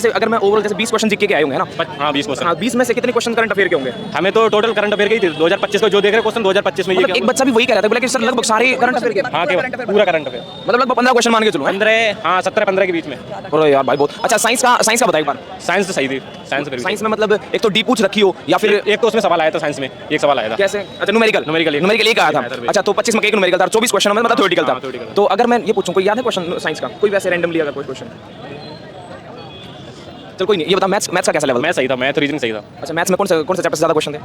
जैसे अगर मैं ओवरऑल जैसे 20 क्वेश्चन जीके के आए होंगे ना। हाँ 20 क्वेश्चन। हाँ 20 में से कितने क्वेश्चन करंट अफेयर के होंगे? हमें तो टोटल करंट अफेयर के ही 2025 को जो देख रहे क्वेश्चन 2025 में ये मतलब एक बच्चा भी वही कह रहा था, बोला कि सर लगभग सारे करंट अफेयर के। हाँ पूरा करंट अफेयर मतलब लगभग 15 क्वेश्चन मान के चलो। 15 हाँ 17-15 के बीच में। अरे यार भाई बहुत अच्छा। साइंस का बताइए एक बार। साइंस तो सही थी। साइंस में मतलब एक तो डी पूछ रखी हो या फिर एक तो उसमें सवाल आया था साइंस में, एक सवाल आया था कैसे? अच्छा न्यूमेरिकल एक आया था। अच्छा तो 25 में एक न्यूमेरिकल था, 24 क्वेश्चन में मतलब थ्योरेटिकल था। तो अगर मैं ये पूछूं कोई याद है क्वेश्चन साइंस का कोई वैसे रैंडमली अगर कोई क्वेश्चन? चल कोई नहीं, ये बता मैथ्स का कैसा लेवल? मैं सही था, मैथ रीजनिंग सही था। अच्छा मैथ्स में कौन से चैप्टर से ज़्यादा क्वेश्चन थे?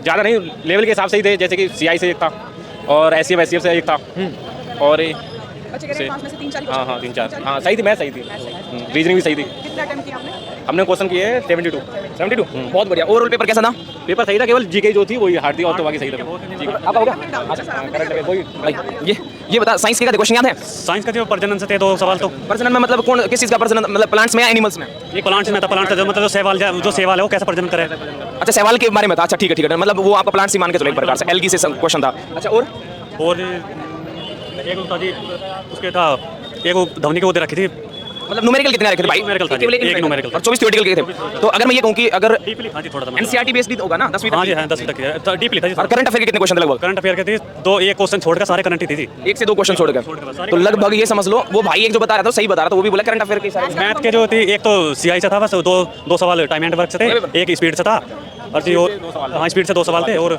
ज़्यादा नहीं, लेवल के हिसाब से ही थे, जैसे कि सीआई से एक था और एससीएफ एससीएफ से एक था और हाँ 3-4 हाँ सही थी, मैथ सही थी, रीजनिंग भी सही थी। हमने क्वेश्चन किए 72 बहुत बढ़िया। ओवरऑल पेपर कैसा था? पेपर सही था, केवल जीके जो थी वही हार्ड थी और तो बाकी सही था। आपका हो गया? ये बता साइंस के क्वेश्चन याद है? साइंस का जो प्रजनन से थे 2 सवाल तो प्रजनन में मतलब कौन किस चीज़ का प्रजनन, मतलब प्लांट्स में या एनिमल्स में? एक प्लांट्स में था, प्लांट का मतलब जो सेवाल है वो कैसे प्रजनन करे। अच्छा सवाल के बारे में था। अच्छा ठीक है मतलब वो आपका प्लांट्स ही मान के चलो एक प्रकार से एल्गी से क्वेश्चन था। अच्छा और एक था जी उसके था एक वो ध्वनि के वो दे रखी थी, मतलब न्यूमेरिकल कितने रखे थे भाई? न्यूमेरिकल था, एक न्यूमेरिकल और 24 थ्योरेटिकल के थे। तो अगर मैं ये कहूं कि अगर डीपली हाँ जी थोड़ा सा एनसीईआरटी बेस्ड होगा ना 10वीं तक? हाँ जी हाँ 10वीं तक की डीपली था जी। और करंट अफेयर के कितने क्वेश्चन थे लगभग? करंट अफेयर के थे एक क्वेश्चन छोड़कर सारे करंट ही थी। 1 से 2 क्वेश्चन छोड़कर तो लगभग ये समझ लो वो भाई एक जो बता रहा था सही बता रहा था, वो भी बोला करंट अफेयर के सारे। मैथ के जो थी एक तो सीआई से था, बस दो सवाल टाइम एंड वर्क से थे, एक स्पीड से था और जी हाँ स्पीड से 2 सवाल थे और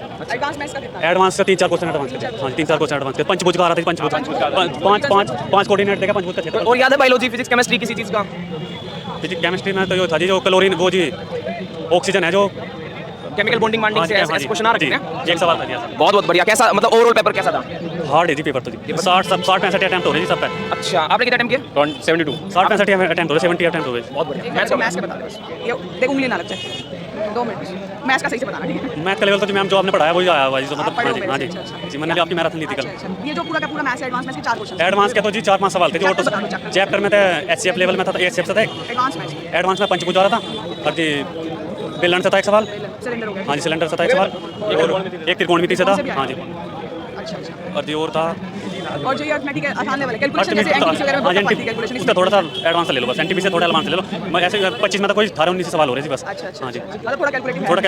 एडवांस का 3-4 क्वेश्चन एडवांस के। हाँ 3-4 क्वेश्चन एडवांस के। पंचभुज का आ रहा था, पंचभुज 5 कोऑर्डिनेट देगा पंचभुज का क्षेत्र। और याद है बायोलॉजी फिजिक्स केमिस्ट्री किसी चीज़ का? फिजिक्स केमिस्ट्री में तो जो था जी जो क्लोरीन वो जी ऑक्सीजन है जो केमिकल बॉन्डिंग माइंडिंग से ऐसे क्वेश्चन आ रखे हैं। एक सवाल था जी। बहुत बढ़िया। कैसा मतलब ओवरऑल पेपर कैसा था? हार्ड है जी पेपर तो जी। 60-65 अटेम्प्ट हो रहे जी सब पे। अच्छा आपने कितना टाइम किया? 72 60-65 अटेम्प्ट हो रहे, 70 अटेम्प्ट हो रहे। बहुत बढ़िया। मैथ्स का बता दो बस, ये देख उंगली ना लग जाए 2 मिनट। मैथ्स का सही से बताना ठीक है? मैथ का लेवल तो जी मैम जो आपने पढ़ाया वही आया हुआ जो मतलब हाँ जी जी मैंने आपकी मैराथन ली थी कल। ये जो पूरा का पूरा मैथ्स एडवांस मैथ्स के 4 क्वेश्चन। एडवांस के तो जी 4-5 सवाल थे जो चैप्टर में थे। एचसीएफ लेवल में था, एचसीएफ से था, एडवांस मैथ्स एडवांस में पंचभुज आ रहा था और जी बेलन से था एक सवाल। सिलेंडर हो गया। हाँ जी सिलेंडर से था एक सवाल, एक त्रिकोणमिति से था। हाँ जी अच्छा और जी और था और जो ये अर्थमेटिक आसान लेवल है कैलकुलेशन जैसे एनटीपीसी वगैरह में बहुत पढ़ती कैलकुलेशन उसका थोड़ा सा एडवांस ले लो बस, एनटीपीसी से थोड़ा एडवांस ले लो। मैं ऐसे 25 में तो कोई 18-19 सवाल हो रहे जी बस। अच्छा हाँ जी मतलब थोड़ा कैलकुलेटिव थोड़ा